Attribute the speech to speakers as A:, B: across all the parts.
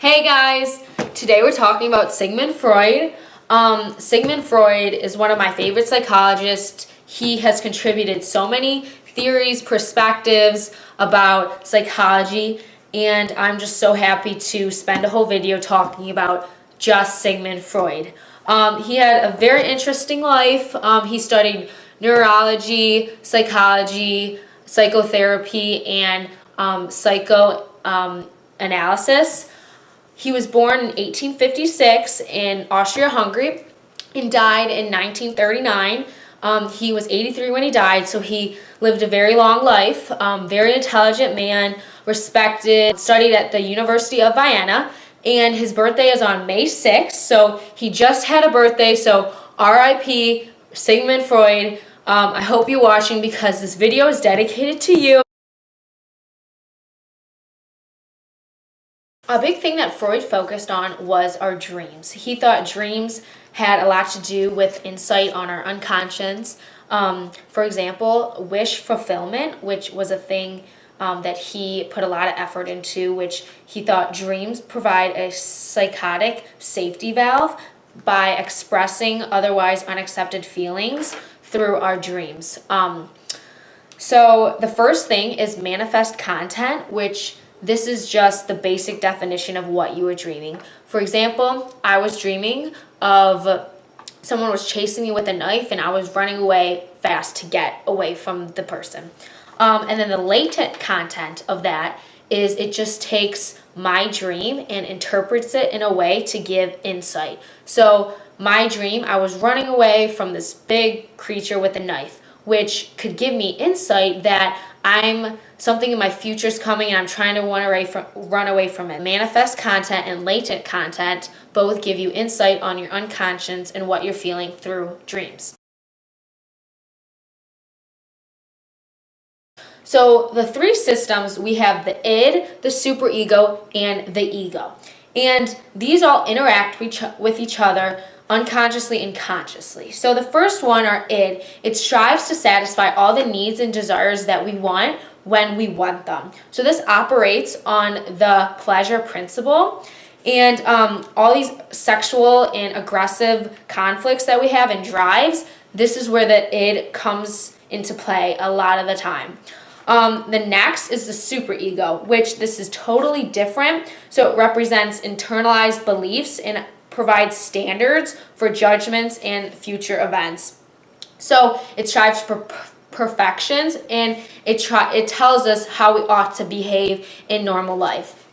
A: Hey guys! Today we're talking about Sigmund Freud. Sigmund Freud is one of my favorite psychologists. He has contributed so many theories, perspectives about psychology, and I'm just so happy to spend a whole video talking about just Sigmund Freud. He had a very interesting life. He studied neurology, psychology, psychotherapy, and psychoanalysis. He was born in 1856 in Austria-Hungary and died in 1939. He was 83 when he died, so he lived a very long life. Very intelligent man, respected, studied at the University of Vienna, and his birthday is on May 6th, so he just had a birthday, so RIP Sigmund Freud. I hope you're watching because this video is dedicated to you. A big thing that Freud focused on was our dreams. He thought dreams had a lot to do with insight on our unconscious. For example, wish fulfillment, which was a thing that he put a lot of effort into, which he thought dreams provide a psychotic safety valve by expressing otherwise unaccepted feelings through our dreams. So the first thing is manifest content, which this is just the basic definition of what you were dreaming. For example, I was dreaming of someone was chasing me with a knife and I was running away fast to get away from the person. And then the latent content of that is it just takes my dream and interprets it in a way to give insight. So my dream, I was running away from this big creature with a knife, which could give me insight that something in my future is coming and I'm trying to run away from it. Manifest content and latent content both give you insight on your unconscious and what you're feeling through dreams. So the three systems, we have the id, the superego, and the ego. And these all interact with each other unconsciously and consciously. So the first one, our id, it strives to satisfy all the needs and desires that we want when we want them. So this operates on the pleasure principle, and all these sexual and aggressive conflicts that we have and drives, this is where the id comes into play a lot of the time. The next is the superego, which this is totally different. So it represents internalized beliefs and provides standards for judgments and future events. So it strives for perfections, and it tells us how we ought to behave in normal life.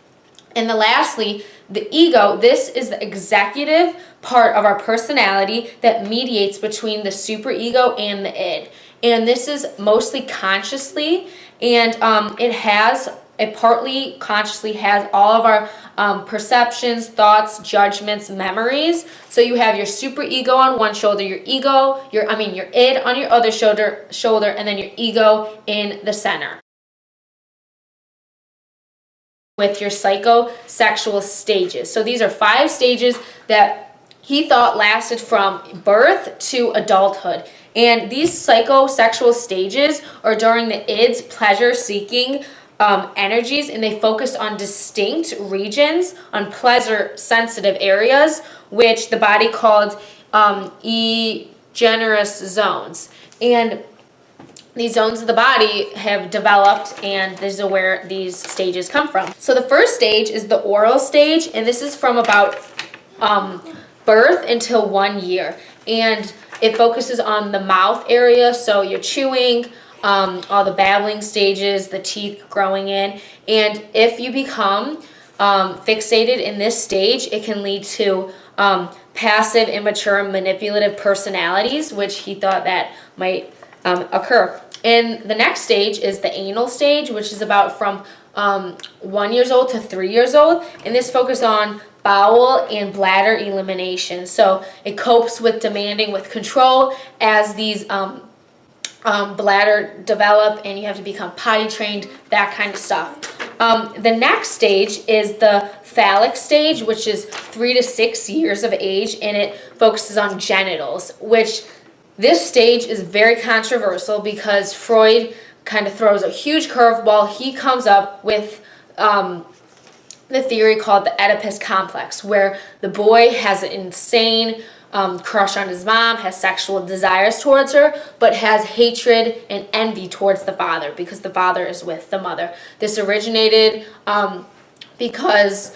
A: And lastly, the ego, this is the executive part of our personality that mediates between the superego and the id. And this is mostly consciously, and it partly consciously has all of our perceptions, thoughts, judgments, memories. So you have your superego on one shoulder, your id on your other shoulder, and then your ego in the center. With your psychosexual stages. So these are 5 stages that he thought lasted from birth to adulthood. And these psychosexual stages are during the id's pleasure-seeking energies, and they focus on distinct regions, on pleasure-sensitive areas, which the body called erogenous zones. And these zones of the body have developed, and this is where these stages come from. So the first stage is the oral stage, and this is from about birth until 1 year. And it focuses on the mouth area, so you're chewing, all the babbling stages, the teeth growing in. And if you become fixated in this stage, it can lead to passive, immature, manipulative personalities, which he thought that might occur. And the next stage is the anal stage, which is about from 1 year old to 3 years old. And this focuses on bowel and bladder elimination. So it copes with demanding with control as these bladder develop, and you have to become potty trained, that kind of stuff. The next stage is the phallic stage, which is 3 to 6 years of age, and it focuses on genitals, which this stage is very controversial because Freud kind of throws a huge curveball. He comes up with the theory called the Oedipus complex, where the boy has an insane crush on his mom, has sexual desires towards her, but has hatred and envy towards the father because the father is with the mother. This originated because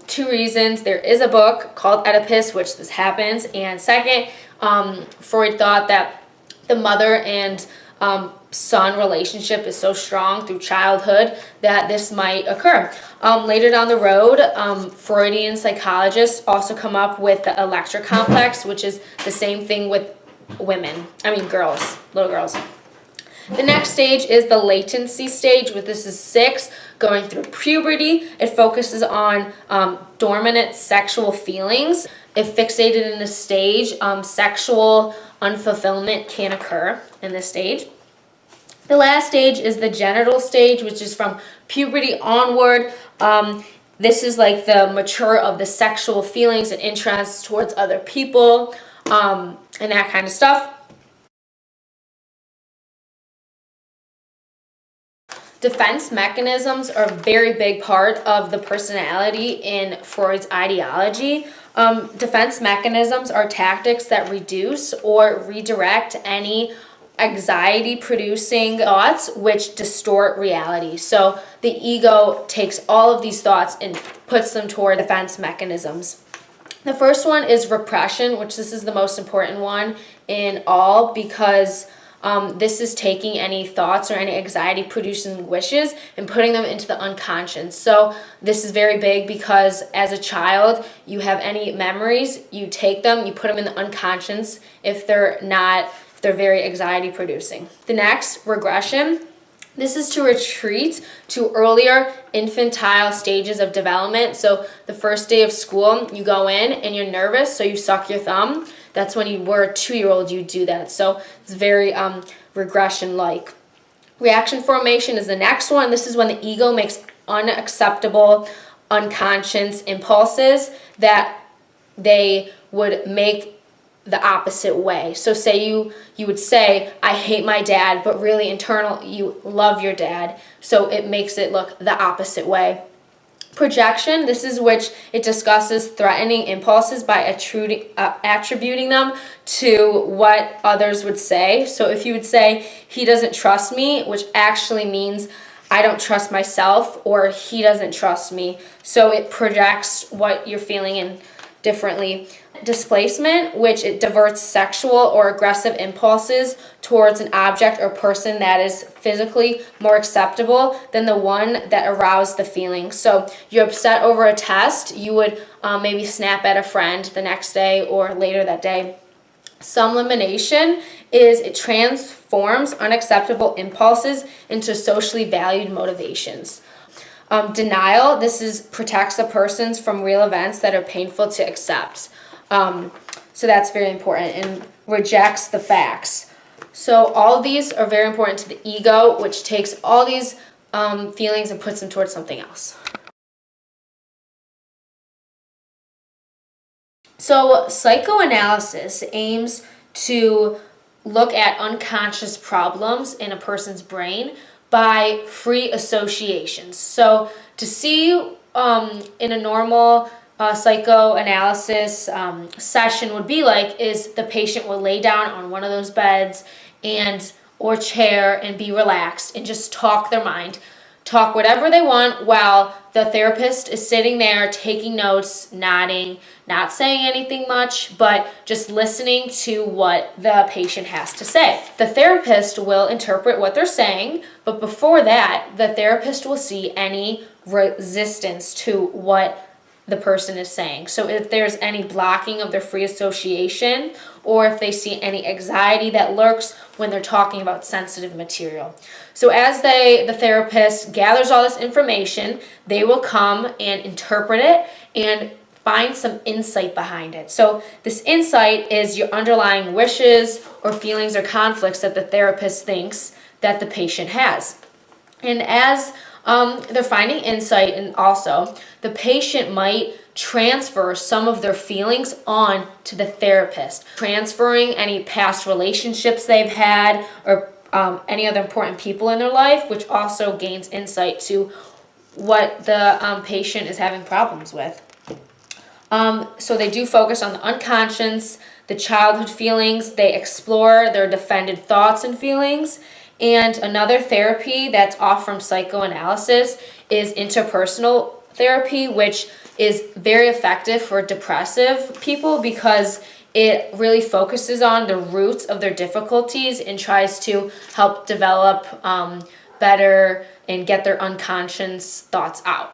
A: two reasons. There is a book called Oedipus, which this happens, and second, Freud thought that the mother and son relationship is so strong through childhood that this might occur. Later down the road, Freudian psychologists also come up with the Electra complex, which is the same thing with girls, little girls. The next stage is the latency stage, which this is 6, going through puberty. It focuses on dormant sexual feelings. If fixated in this stage, sexual unfulfillment can occur in this stage. The last stage is the genital stage, which is from puberty onward. This is like the mature of the sexual feelings and interests towards other people, and that kind of stuff. Defense mechanisms are a very big part of the personality in Freud's ideology. Defense mechanisms are tactics that reduce or redirect any anxiety-producing thoughts which distort reality. So the ego takes all of these thoughts and puts them toward defense mechanisms. The first one is repression, which this is the most important one in all, because this is taking any thoughts or any anxiety-producing wishes and putting them into the unconscious. So this is very big because as a child, you have any memories, you take them, you put them in the unconscious if they're very anxiety-producing. The next, regression. This is to retreat to earlier infantile stages of development. So the first day of school, you go in and you're nervous, so you suck your thumb. That's when you were a 2-year-old, you do that. So it's very regression-like. Reaction formation is the next one. This is when the ego makes unacceptable, unconscious impulses that they would make the opposite way. So say you would say, I hate my dad, but really internal, you love your dad. So it makes it look the opposite way. Projection, this is which it discusses threatening impulses by attributing them to what others would say. So if you would say, he doesn't trust me, which actually means I don't trust myself, or he doesn't trust me. So it projects what you're feeling in differently. Displacement, which it diverts sexual or aggressive impulses towards an object or person that is physically more acceptable than the one that aroused the feeling. So you're upset over a test, you would maybe snap at a friend the next day or later that day. Sublimation is it transforms unacceptable impulses into socially valued motivations. Denial, protects the persons from real events that are painful to accept. So that's very important, and rejects the facts. So all of these are very important to the ego, which takes all these feelings and puts them towards something else. So psychoanalysis aims to look at unconscious problems in a person's brain by free associations. So to see in a normal psychoanalysis session would be like is the patient will lay down on one of those beds or chair and be relaxed and just talk their mind, talk whatever they want while the therapist is sitting there taking notes, nodding, not saying anything much, but just listening to what the patient has to say. The therapist will interpret what they're saying, but before that, the therapist will see any resistance to what the person is saying. So if there's any blocking of their free association, or if they see any anxiety that lurks when they're talking about sensitive material. So as the therapist gathers all this information, they will come and interpret it and find some insight behind it. So this insight is your underlying wishes or feelings or conflicts that the therapist thinks that the patient has. And as they're finding insight, and also the patient might transfer some of their feelings on to the therapist, transferring any past relationships they've had or any other important people in their life, which also gains insight to what the patient is having problems with. So they do focus on the unconscious, the childhood feelings. They explore their defended thoughts and feelings. And another therapy that's off from psychoanalysis is interpersonal therapy, which is very effective for depressive people because it really focuses on the roots of their difficulties and tries to help develop better and get their unconscious thoughts out.